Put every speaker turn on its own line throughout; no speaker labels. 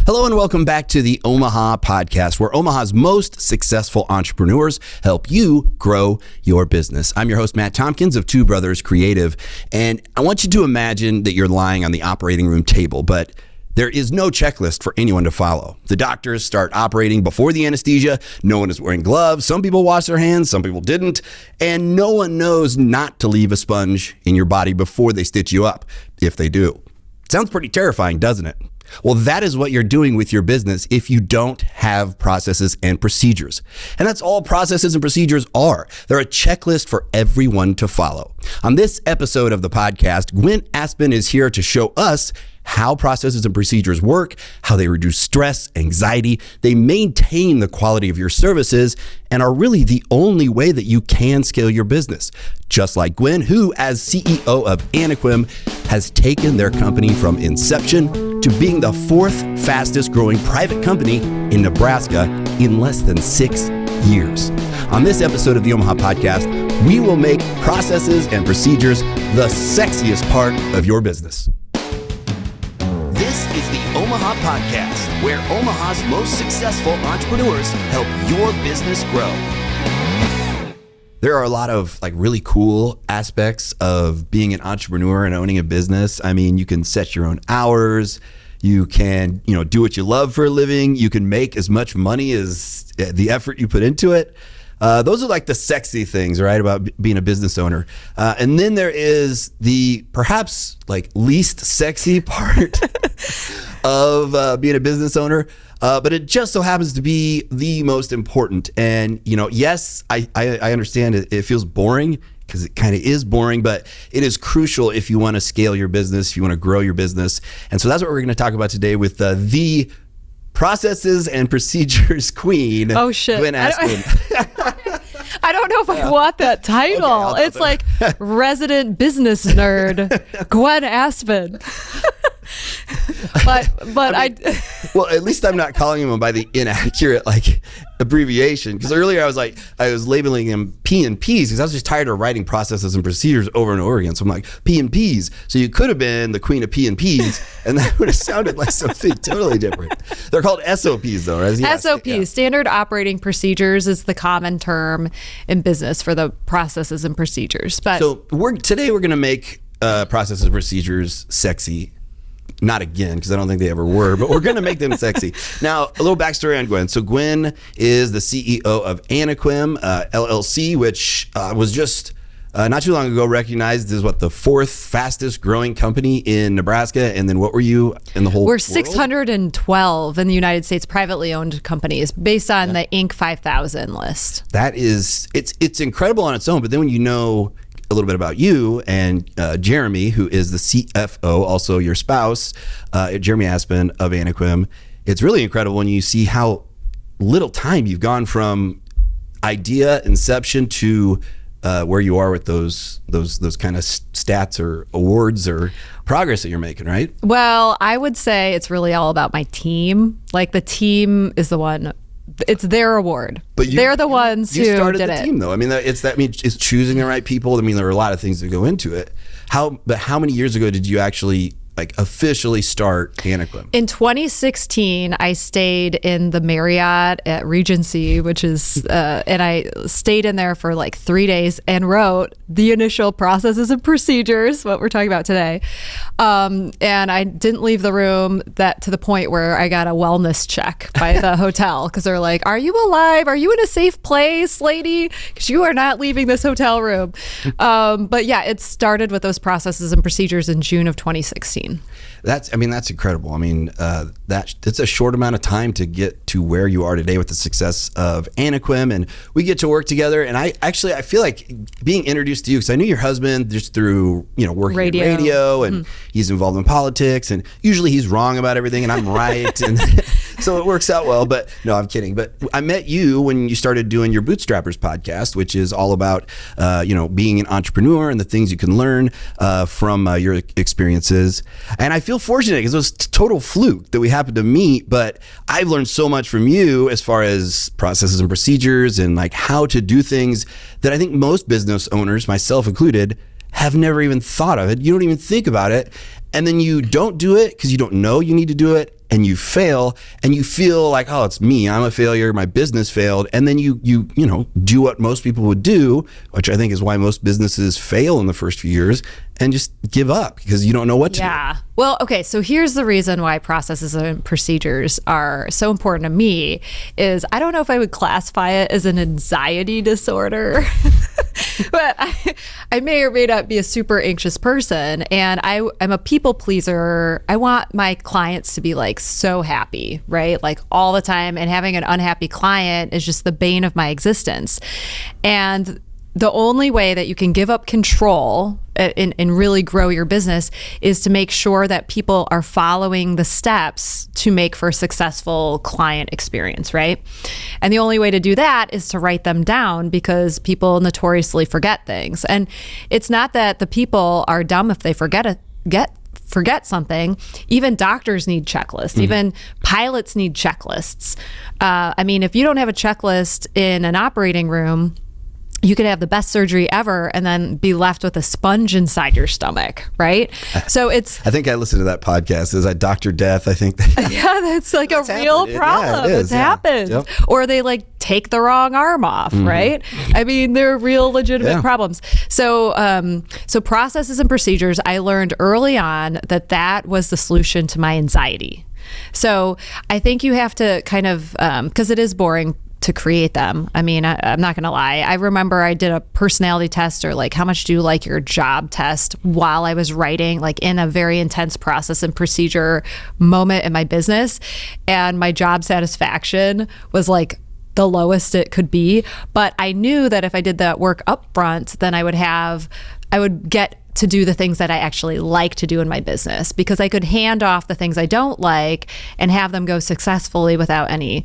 Hello and welcome back to the Omaha Podcast, where Omaha's most successful entrepreneurs help you grow your business. I'm your host, Matt Tompkins of Two Brothers Creative, and I want you to imagine that you're lying on the operating room table, but there is no checklist for anyone to follow. The doctors start operating before the anesthesia. No one is wearing gloves. Some people wash their hands, some people didn't, and no one knows not to leave a sponge in your body before they stitch you up, if they do. Sounds pretty terrifying, doesn't it? Well, that is what you're doing with your business if you don't have processes and procedures. And that's all processes and procedures are. They're a checklist for everyone to follow. On this episode of the podcast, Gwen Aspen is here to show us how processes and procedures work, how they reduce stress, anxiety, they maintain the quality of your services, and are really the only way that you can scale your business. Just like Gwen, who, as CEO of Anaquim, has taken their company from inception to being the fourth fastest growing private company in Nebraska in less than 6 years. On this episode of the Omaha Podcast, we will make processes and procedures the sexiest part of your business. This is the Omaha Podcast, where Omaha's most successful entrepreneurs help your business grow. There are a lot of really cool aspects of being an entrepreneur and owning a business. I mean, you can set your own hours. You can, do what you love for a living. You can make as much money as the effort you put into it. Those are the sexy things, right, about being a business owner. And then there is the perhaps least sexy part of being a business owner. But it just so happens to be the most important. And, yes, I understand it feels boring because it kind of is boring, but it is crucial if you want to scale your business, if you want to grow your business. And so that's what we're going to talk about today with the processes and procedures queen.
Oh, shit.
Gwen Aspen.
I don't know if I want that title.
Okay,
it's like resident business nerd, Gwen Aspen.
Well, at least I'm not calling him by the inaccurate abbreviation, because earlier I was labeling him P&Ps because I was just tired of writing processes and procedures over and over again. So I'm like, P&Ps. So you could have been the queen of P&Ps, and that would have sounded like something totally different. They're called SOPs though, right? Yes.
SOPs, yeah. Standard operating procedures, is the common term in business for the processes and procedures. But
so today we're going to make processes and procedures sexy. Not again, because I don't think they ever were, but we're going to make them sexy. Now, a little backstory on Gwen. So Gwen is the CEO of Anaquim, LLC, which was just not too long ago recognized as the fourth fastest growing company in Nebraska. And then what were you in the whole
We're
world?
612 in the United States, privately owned companies based on the Inc. 5000 list.
That is, it's incredible on its own. But then when you know a little bit about you and Jeremy, who is the CFO, also your spouse, Jeremy Aspen of Anaquim, it's really incredible when you see how little time you've gone from idea inception to where you are with those kind of stats or awards or progress that you're making, right?
Well, I would say it's really all about my team. The team is the one. It's their award. But they're the ones who
started
did
the
it.
team, though. I mean, it's choosing the right people. I mean, there are a lot of things that go into it. How many years ago did you actually officially start Anaquim?
In 2016, I stayed in the Marriott at Regency, which is, and I stayed in there for 3 days and wrote the initial processes and procedures, what we're talking about today. And I didn't leave the room to the point where I got a wellness check by the hotel, because they're like, "Are you alive? Are you in a safe place, lady? Because you are not leaving this hotel room." But yeah, it started with those processes and procedures in June of 2016.
That's incredible. I mean, it's a short amount of time to get to where you are today with the success of Anaquim, and we get to work together. And I feel like being introduced to you, because I knew your husband just through working in radio, and he's involved in politics, and usually he's wrong about everything, and I'm right, and so it works out well. But no, I'm kidding. But I met you when you started doing your Bootstrappers podcast, which is all about being an entrepreneur and the things you can learn from your experiences. And I feel fortunate because it was total fluke that we happened to meet, but I've learned so much from you as far as processes and procedures and how to do things that I think most business owners, myself included, have never even thought of it. You don't even think about it. And then you don't do it because you don't know you need to do it. and you fail and you feel like, oh, it's me, I'm a failure, my business failed. And then you do what most people would do, which I think is why most businesses fail in the first few years, and just give up because you don't know what to do.
Yeah. Well, okay. So here's the reason why processes and procedures are so important to me is I don't know if I would classify it as an anxiety disorder, but I may or may not be a super anxious person. And I'm a people pleaser. I want my clients to be like so happy, right? Like all the time. And having an unhappy client is just the bane of my existence. And the only way that you can give up control and really grow your business is to make sure that people are following the steps to make for a successful client experience, right? And the only way to do that is to write them down because people notoriously forget things. And it's not that the people are dumb if they forget something. Even doctors need checklists. Even pilots need checklists. I mean, if you don't have a checklist in an operating room, you could have the best surgery ever and then be left with a sponge inside your stomach, right? So I
think I listened to that podcast. Is that Dr. Death? I think.
Yeah, that's like a real problem. It's happened. Yep. Or they like take the wrong arm off, right? I mean, they're real legitimate problems. So processes and procedures, I learned early on that was the solution to my anxiety. So I think you have to kind of, because it is boring to create them. I mean, I'm not going to lie. I remember I did a personality test or like how much do you like your job test while I was writing, like in a very intense process and procedure moment in my business. And my job satisfaction was like the lowest it could be. But I knew that if I did that work up front, then I would get to do the things that I actually like to do in my business because I could hand off the things I don't like and have them go successfully without any,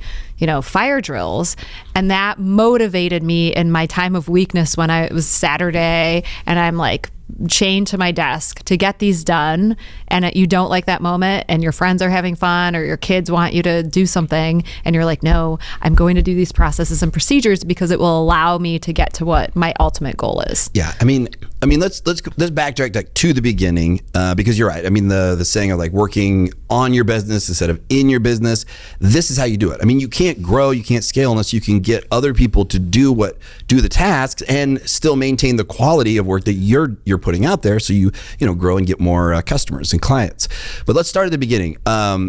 fire drills. And that motivated me in my time of weakness when it was Saturday and I'm like chained to my desk to get these done, and you don't like that moment and your friends are having fun or your kids want you to do something and you're like, no, I'm going to do these processes and procedures because it will allow me to get to what my ultimate goal is.
Yeah. I mean, let's backtrack to the beginning because you're right. I mean, the saying of like working on your business instead of in your business, this is how you do it. I mean, you can't grow, you can't scale unless you can get other people to do the tasks and still maintain the quality of work that you're putting out there, so you grow and get more customers and clients. But let's start at the beginning.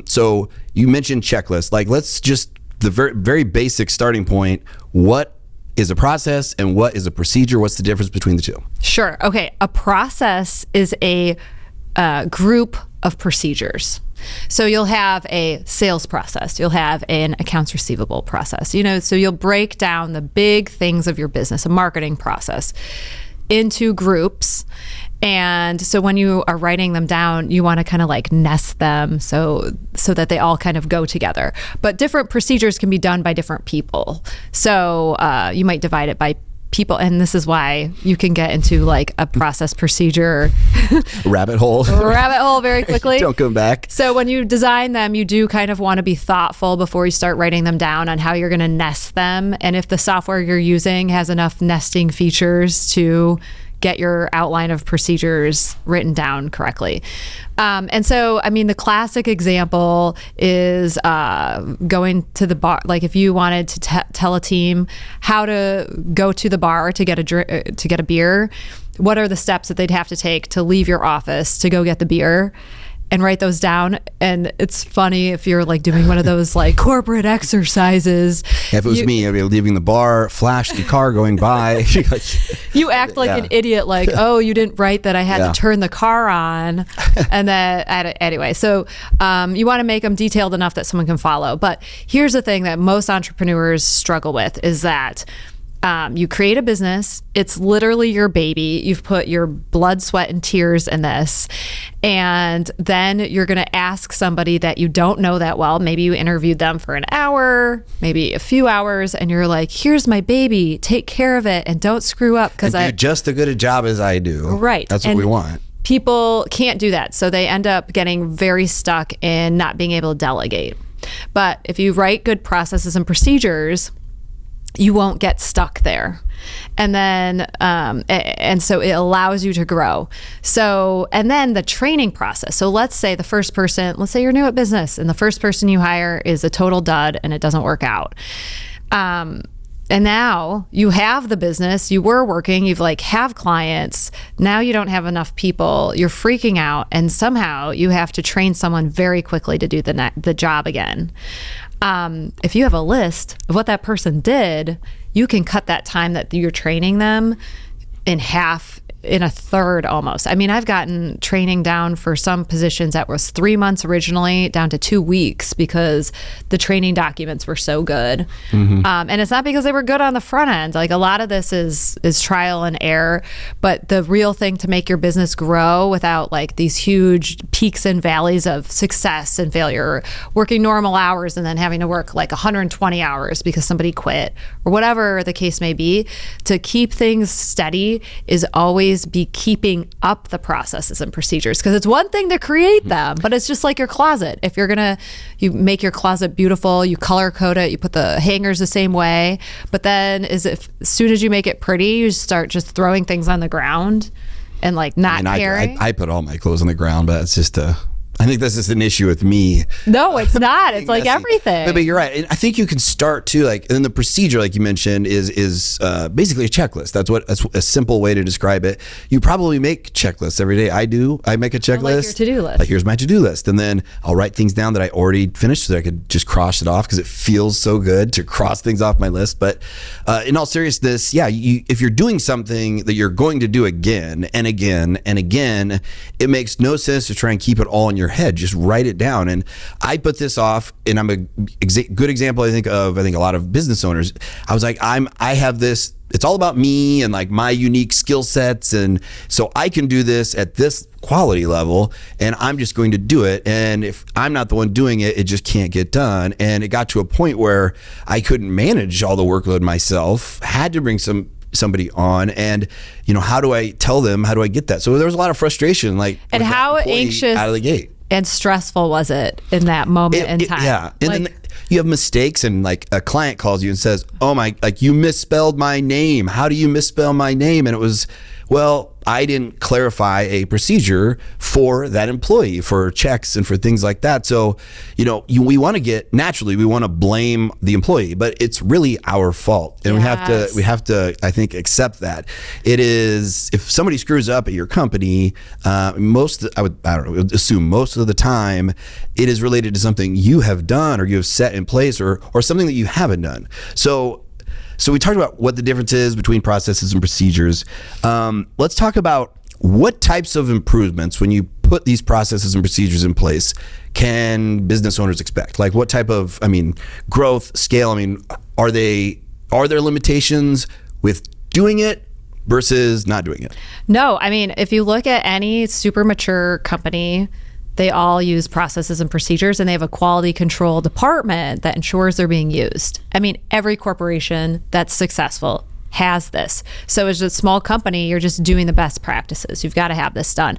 So you mentioned checklists. Like, let's just the very, very basic starting point. What is a process and what is a procedure? What's the difference between the two?
Sure. Okay. A process is a group of procedures. So you'll have a sales process, you'll have an accounts receivable process, so you'll break down the big things of your business, a marketing process, into groups. And so when you are writing them down, you want to kind of like nest them so that they all kind of go together. But different procedures can be done by different people. So you might divide it by people, and this is why you can get into like a process procedure
rabbit hole
very quickly.
Don't come back.
So when you design them, you do kind of want to be thoughtful before you start writing them down on how you're going to nest them, and if the software you're using has enough nesting features to get your outline of procedures written down correctly. And so, I mean, the classic example is going to the bar. Like if you wanted to tell a team how to go to the bar to get a beer, what are the steps that they'd have to take to leave your office to go get the beer? And write those down. And it's funny if you're like doing one of those like corporate exercises.
If it was me, I'd be leaving the bar, flash the car going by.
You act like an idiot, like, oh, you didn't write that I had to turn the car on. And then anyway, so you want to make them detailed enough that someone can follow. But here's the thing that most entrepreneurs struggle with is that you create a business. It's literally your baby. You've put your blood, sweat, and tears in this. And then you're going to ask somebody that you don't know that well. Maybe you interviewed them for an hour, maybe a few hours, and you're like, here's my baby. Take care of it and don't screw up.
Because I do just as good a job as I do.
Right.
That's what we want.
People can't do that. So they end up getting very stuck in not being able to delegate. But if you write good processes and procedures, you won't get stuck there. And then, and so it allows you to grow. So, and then the training process. So let's say let's say you're new at business and the first person you hire is a total dud and it doesn't work out. And now you have the business, you were working, you've have clients. Now you don't have enough people, you're freaking out, and somehow you have to train someone very quickly to do the job again. If you have a list of what that person did, you can cut that time that you're training them in half, in a third almost. I mean, I've gotten training down for some positions that was 3 months originally down to 2 weeks because the training documents were so good. And it's not because they were good on the front end. A lot of this is trial and error, but the real thing to make your business grow without these huge peaks and valleys of success and failure, working normal hours and then having to work 120 hours because somebody quit or whatever the case may be, to keep things steady is always be keeping up the processes and procedures, because it's one thing to create them, but it's just like your closet. If you make your closet beautiful, you color code it, you put the hangers the same way, but then as soon as you make it pretty, you start just throwing things on the ground and not caring.
I put all my clothes on the ground, but it's just I think this is an issue with me.
No, it's not. It's everything.
But you're right. And I think you can start too, and the procedure, like you mentioned, is basically a checklist. That's a simple way to describe it. You probably make checklists every day. I do. I make a checklist.
Like your to-do list.
Here's my to-do list. And then I'll write things down that I already finished so that I could just cross it off, because it feels so good to cross things off my list. But in all seriousness, if you're doing something that you're going to do again and again and again, it makes no sense to try and keep it all in your head. Just write it down. And I put this off, and I'm a good example, I think a lot of business owners. I was I have this, it's all about me and my unique skill sets, and so I can do this at this quality level, and I'm just going to do it. And if I'm not the one doing it, it just can't get done. And it got to a point where I couldn't manage all the workload myself, had to bring somebody on, and how do I tell them, how do I get that? So there was a lot of frustration,
and how anxious
out of the gate
and stressful was it in that moment in time?
Yeah. And then you have mistakes, and a client calls you and says, oh my, you misspelled my name. How do you misspell my name? And it was, well, I didn't clarify a procedure for that employee for checks and for things like that. So, we want to blame the employee, but it's really our fault. And
yes.
we have to, I think, accept that. It is, if somebody screws up at your company, I would assume most of the time it is related to something you have done or you have set in place or something that you haven't done. So we talked about what the difference is between processes and procedures. Let's talk about what types of improvements, when you put these processes and procedures in place, can business owners expect? What type of, growth, scale? Are there limitations with doing it versus not doing it?
No, if you look at any super mature company, they all use processes and procedures, and they have a quality control department that ensures they're being used. Every corporation that's successful has this. So as a small company, you're just doing the best practices. You've got to have this done.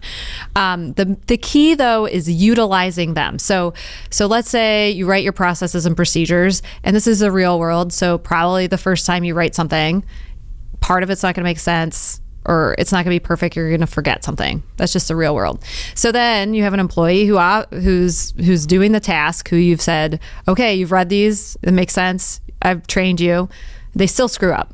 The key, though, is utilizing them. So let's say you write your processes and procedures, and this is the real world. So probably the first time you write something, part of it's not going to make sense, or it's not going to be perfect. You're going to forget something. That's just the real world. So then you have an employee who's doing the task, who you've said, okay, you've read these, it makes sense, I've trained you. They still screw up.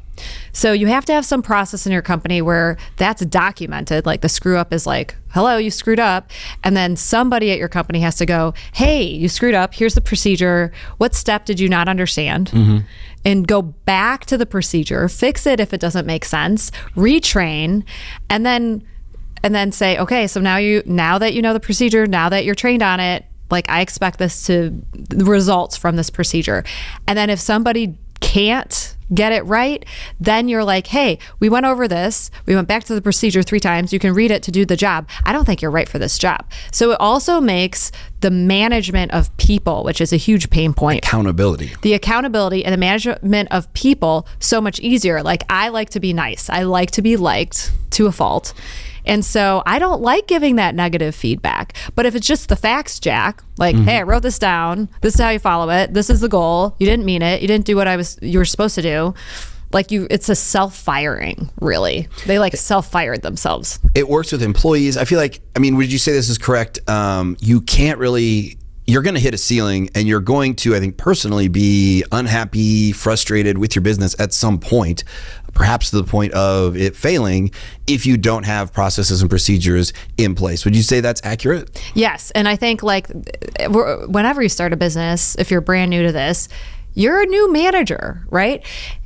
So you have to have some process in your company where that's documented. The screw up is hello, you screwed up. And then somebody at your company has to go, hey, you screwed up. Here's the procedure. What step did you not understand? Mm-hmm. And go back to the procedure, fix it if it doesn't make sense, retrain, and then say, okay, so now that you know the procedure, now that you're trained on it, I expect the results from this procedure. And then if somebody can't get it right, then you're hey, we went over this. We went back to the procedure 3 times. You can read it to do the job. I don't think you're right for this job. So it also makes the management of people, which is a huge pain point. The accountability and the management of people so much easier. I like to be nice. I like to be liked to a fault. And so I don't like giving that negative feedback. But if it's just the facts, Jack, like, hey, I wrote this down. This is how you follow it. This is the goal. You didn't mean it. You didn't do what you were supposed to do. Like it's a self-firing, really. They like self-fired themselves.
It works with employees. I feel like, would you say this is correct? You can't really, you're going to hit a ceiling and you're going to, I think personally, be unhappy, frustrated with your business at some point, perhaps to the point of it failing if you don't have processes and procedures in place. Would you say that's accurate?
Yes. And I think like whenever you start a business, if you're brand new to this, you're a new manager, right?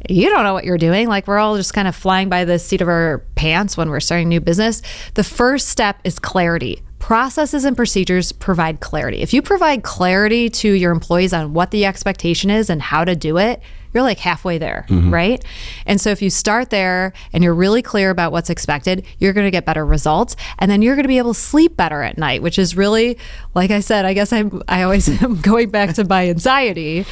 You don't know what you're doing. Like we're all just kind of flying by the seat of our pants when we're starting a new business. The first step is clarity. Processes and procedures provide clarity. If you provide clarity to your employees on what the expectation is and how to do it, you're like halfway there, right? And so if you start there and you're really clear about what's expected, you're going to get better results. And then you're going to be able to sleep better at night, which is really, like I said, I guess I always am going back to my anxiety.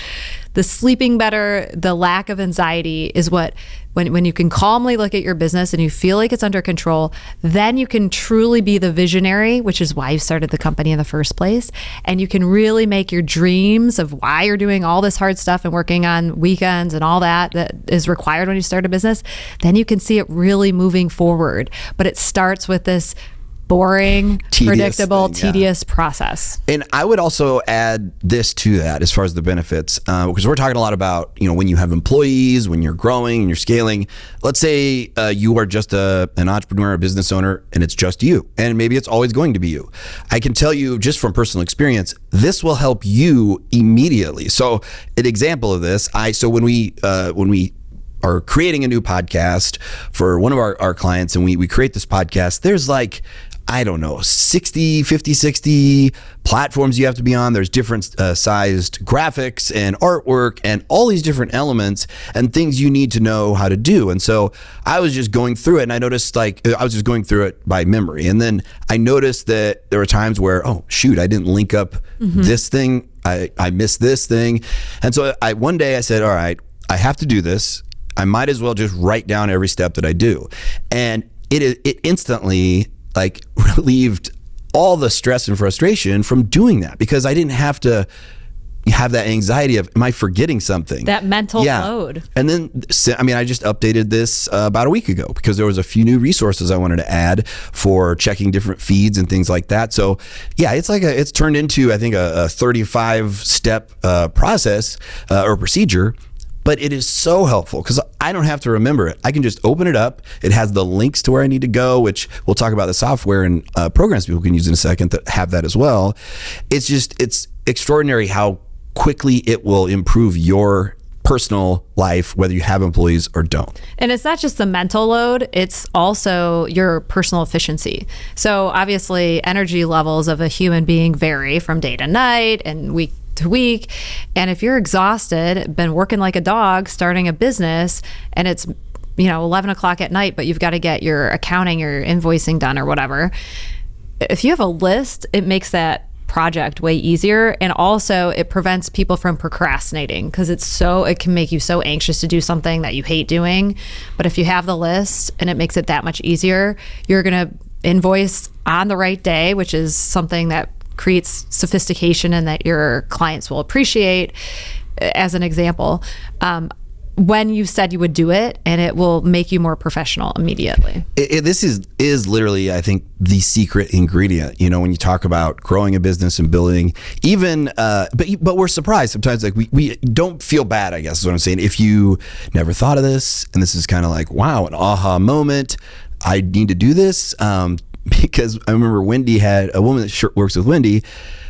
The sleeping better, the lack of anxiety is what, when you can calmly look at your business and you feel like it's under control, then you can truly be the visionary, which is why you started the company in the first place. And you can really make your dreams of why you're doing all this hard stuff and working on weekends and all that is required when you start a business. Then you can see it really moving forward. But it starts with this boring, predictable, tedious process.
And I would also add this to that as far as the benefits, because we're talking a lot about, when you have employees, when you're growing and you're scaling. Let's say you are just an entrepreneur, a business owner, and it's just you. And maybe it's always going to be you. I can tell you just from personal experience, this will help you immediately. So an example of this, so when we are creating a new podcast for one of our clients and we create this podcast, there's like, I don't know, 60 platforms you have to be on. There's different sized graphics and artwork and all these different elements and things you need to know how to do. And so I was just going through it and I noticed I was just going through it by memory. And then I noticed that there were times where, oh shoot, I didn't link up this thing. I missed this thing. And so one day I said, all right, I have to do this. I might as well just write down every step that I do. And it instantly relieved all the stress and frustration from doing that, because I didn't have to have that anxiety of, am I forgetting something?
That mental load.
And then, I just updated this about a week ago because there was a few new resources I wanted to add for checking different feeds and things like that. So yeah, it's turned into, I think, a 35-step process or procedure. But it is so helpful because I don't have to remember it. I can just open it up. It has the links to where I need to go, which we'll talk about the software and programs people can use in a second that have that as well. It's extraordinary how quickly it will improve your personal life, whether you have employees or don't.
And it's not just the mental load, it's also your personal efficiency. So obviously energy levels of a human being vary from day to night and week to week. And if you're exhausted, been working like a dog, starting a business, and it's 11 o'clock at night, but you've got to get your accounting, your invoicing done or whatever. If you have a list, it makes that project way easier. And also it prevents people from procrastinating because it can make you so anxious to do something that you hate doing. But if you have the list and it makes it that much easier, you're going to invoice on the right day, which is something that creates sophistication and that your clients will appreciate. As an example, when you said you would do it, and it will make you more professional immediately.
This is literally, I think, the secret ingredient. When you talk about growing a business and building, even, but we're surprised sometimes. Like we don't feel bad, I guess is what I'm saying. If you never thought of this, and this is kind of like, wow, an aha moment. I need to do this. Because I remember Wendy had a woman that works with Wendy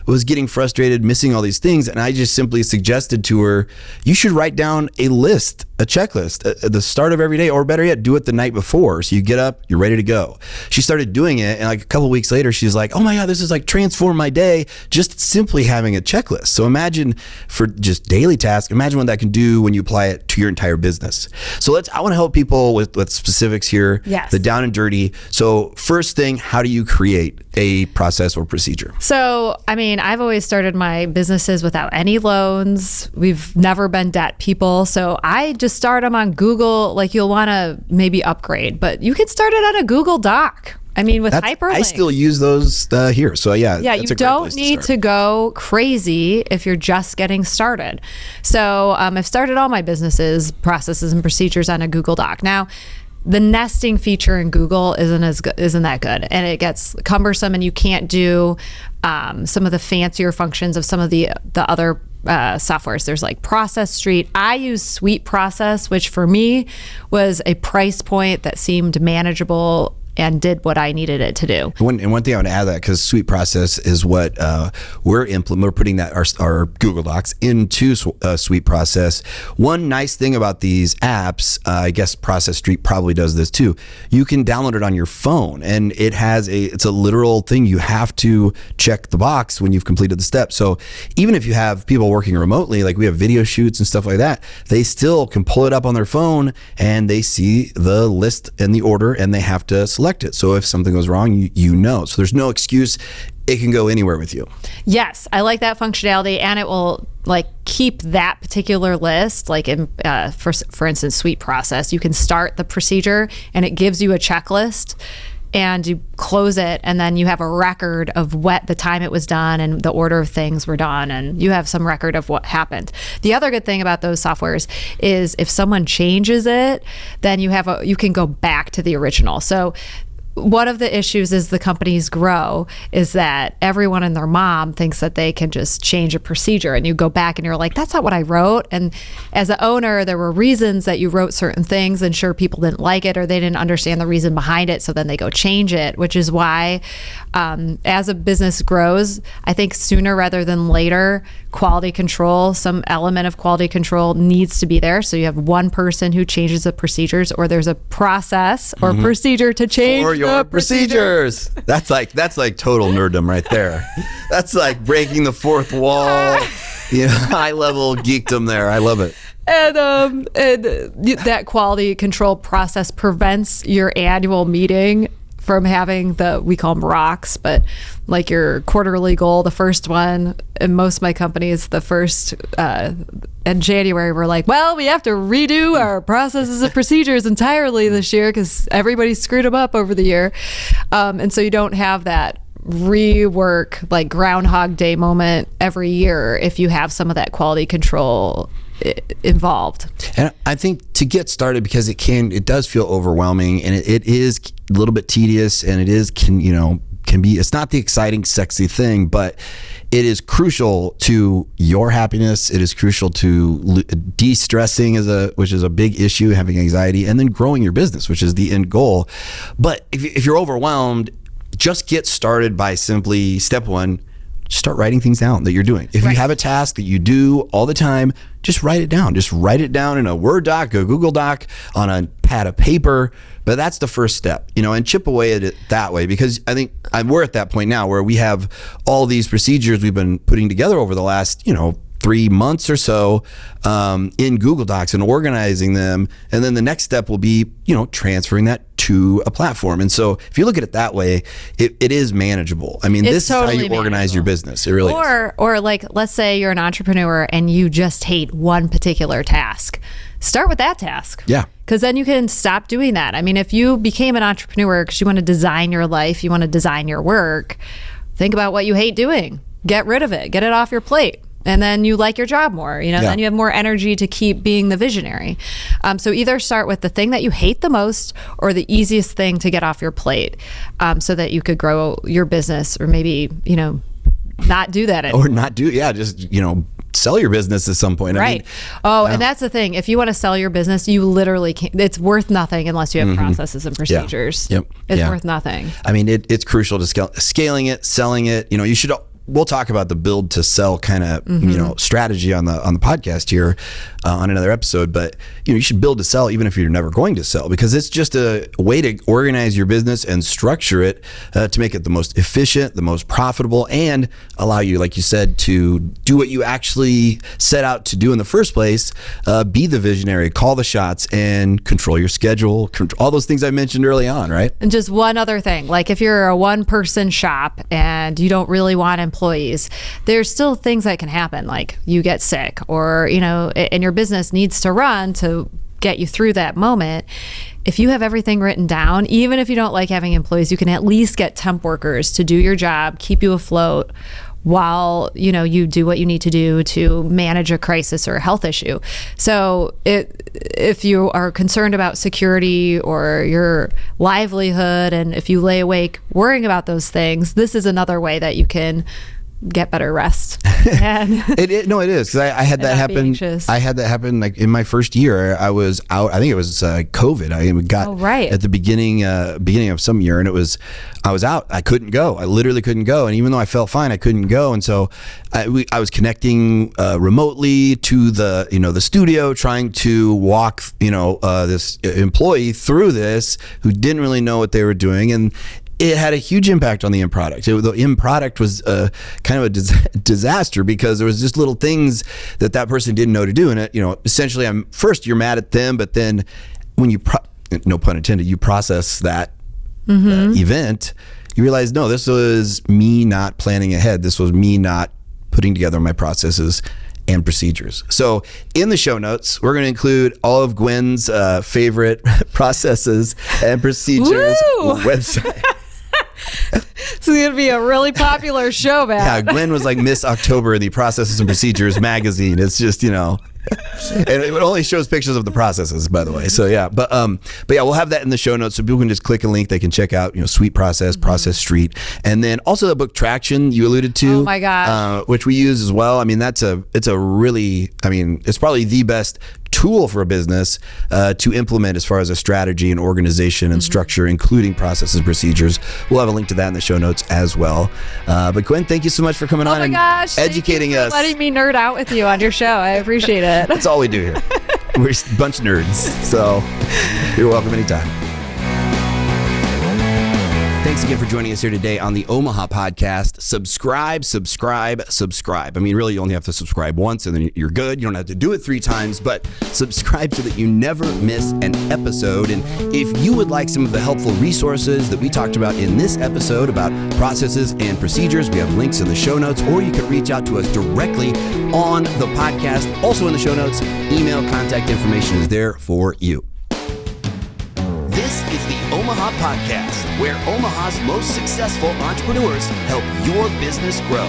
was getting frustrated, missing all these things. And I just simply suggested to her, you should write down a list, a checklist at the start of every day, or better yet, do it the night before. So you get up, you're ready to go. She started doing it. And like a couple of weeks later, she's like, oh my God, this is like transformed my day. Just simply having a checklist. So imagine for just daily tasks, imagine what that can do when you apply it to your entire business. So I want to help people with specifics here,
yes.
The down and dirty. So first thing, how do you create a process or procedure?
So, I've always started my businesses without any loans. We've never been debt people. So I just start them on Google, like you'll want to maybe upgrade, but you can start it on a Google Doc. I mean, with hyperlinks.
I still use those here. So yeah,
you don't need to go crazy if you're just getting started. So I've started all my businesses, processes, and procedures on a Google Doc. Now, the nesting feature in Google isn't that good, and it gets cumbersome, and you can't do some of the fancier functions of some of the other softwares. There's like Process Street. I use Suite Process, which for me was a price point that seemed manageable and did what I needed it to do.
And one thing I would add that, because Suite Process is what we're putting that our Google Docs into Suite Process. One nice thing about these apps, I guess Process Street probably does this too. You can download it on your phone, and it's a literal thing. You have to check the box when you've completed the step. So even if you have people working remotely, like we have video shoots and stuff like that, they still can pull it up on their phone and they see the list and the order, and they have to select it. So if something goes wrong, you know. So there's no excuse. It can go anywhere with you.
Yes, I like that functionality, and it will like keep that particular list. Like in for instance, Suite Process, you can start the procedure and it gives you a checklist, and you close it, and then you have a record of what the time it was done and the order of things were done, and you have some record of what happened. The other good thing about those softwares is if someone changes it, then you can go back to the original. So one of the issues as the companies grow is that everyone and their mom thinks that they can just change a procedure, and you go back and you're like, that's not what I wrote. And as an owner, there were reasons that you wrote certain things, and sure, people didn't like it or they didn't understand the reason behind it, so then they go change it, which is why as a business grows, I think sooner rather than later, quality control, some element of quality control needs to be there. So you have one person who changes the procedures, or there's a process or procedure to change
or your procedures. That's like total nerddom right there. That's like breaking the fourth wall. High level geekdom there. I love it.
And that quality control process prevents your annual meeting from having we call them rocks, but like your quarterly goal, the first one, in most of my companies, the first in January, we're like, well, we have to redo our processes and procedures entirely this year because everybody screwed them up over the year. And so you don't have that rework, like Groundhog Day moment every year if you have some of that quality control involved.
And I think to get started, because it does feel overwhelming, and it is a little bit tedious, and can be, it's not the exciting, sexy thing, but it is crucial to your happiness. It is crucial to de-stressing, which is a big issue, having anxiety, and then growing your business, which is the end goal. But if you're overwhelmed, just get started by simply, step one, start writing things down that you're doing. If you have a task that you do all the time, just write it down. Just write it down in a Word doc, a Google Doc, on a pad of paper. But that's the first step, and chip away at it that way, because I think we're at that point now where we have all these procedures we've been putting together over the last, 3 months or so in Google Docs and organizing them. And then the next step will be, transferring that to a platform. And so if you look at it that way, it is manageable. I mean, this
totally
is how you organize your business. It really is.
Or like, let's say you're an entrepreneur and you just hate one particular task. Start with that task.
Yeah.
Because then you can stop doing that. I mean, if you became an entrepreneur because you want to design your life, you want to design your work, think about what you hate doing. Get rid of it. Get it off your plate. And then you like your job more, then you have more energy to keep being the visionary. So either start with the thing that you hate the most or the easiest thing to get off your plate, so that you could grow your business, or maybe, not do that anymore.
Or not do, just, sell your business at some point.
Right. And that's the thing. If you want to sell your business, you literally can't. It's worth nothing unless you have processes and procedures.
Yeah. Yep.
It's worth nothing.
I mean, it's crucial to scaling it, selling it. You should. We'll talk about the build to sell kind of strategy on the podcast here on another episode. But you should build to sell even if you're never going to sell, because it's just a way to organize your business and structure it to make it the most efficient, the most profitable, and allow you, like you said, to do what you actually set out to do in the first place. Be the visionary, call the shots, and control your schedule. All those things I mentioned early on, right?
And just one other thing, like if you're a one-person shop and you don't really want employees, there's still things that can happen, like you get sick, or, and your business needs to run to get you through that moment. If you have everything written down, even if you don't like having employees, you can at least get temp workers to do your job, keep you afloat while you do what you need to do to manage a crisis or a health issue. So if you are concerned about security or your livelihood, and if you lay awake worrying about those things, this is another way that you can get better rest.
It is because I had that happen. I had that happen like in my first year. I was out. I think it was COVID. I got at the beginning of some year, and I was out. I couldn't go. I literally couldn't go. And even though I felt fine, I couldn't go. And so I was connecting remotely to the studio, trying to walk this employee through this who didn't really know what they were doing, and it had a huge impact on the end product. The end product was kind of a disaster because there was just little things that person didn't know to do. And essentially, you're mad at them, but then when you, no pun intended, you process that event, you realize, no, this was me not planning ahead. This was me not putting together my processes and procedures. So in the show notes, we're going to include all of Gwen's favorite processes and procedures website.
It's going to be a really popular show, man.
Yeah, Gwen was like Miss October in the Processes and Procedures magazine. It's just, and it only shows pictures of the processes, by the way. So yeah, but yeah, we'll have that in the show notes so people can just click a link. They can check out, Sweet Process, Process Street, and then also the book Traction you alluded to.
Oh my gosh,
which we use as well. I mean, it's probably the best tool for a business to implement as far as a strategy and organization and structure, including processes and procedures. We'll have a link to that in the show notes as well. But Gwen, thank you so much for coming on and educating us.
Letting me nerd out with you on your show. I appreciate it.
That's all we do here. We're a bunch of nerds. So you're welcome anytime. Thanks again for joining us here today on the Omaha Podcast. Subscribe. I mean, really, you only have to subscribe once and then you're good. You don't have to do it 3 times, but subscribe so that you never miss an episode. And if you would like some of the helpful resources that we talked about in this episode about processes and procedures, we have links in the show notes, or you can reach out to us directly on the podcast. Also in the show notes, email contact information is there for you. This is the Omaha Podcast, where Omaha's most successful entrepreneurs help your business grow.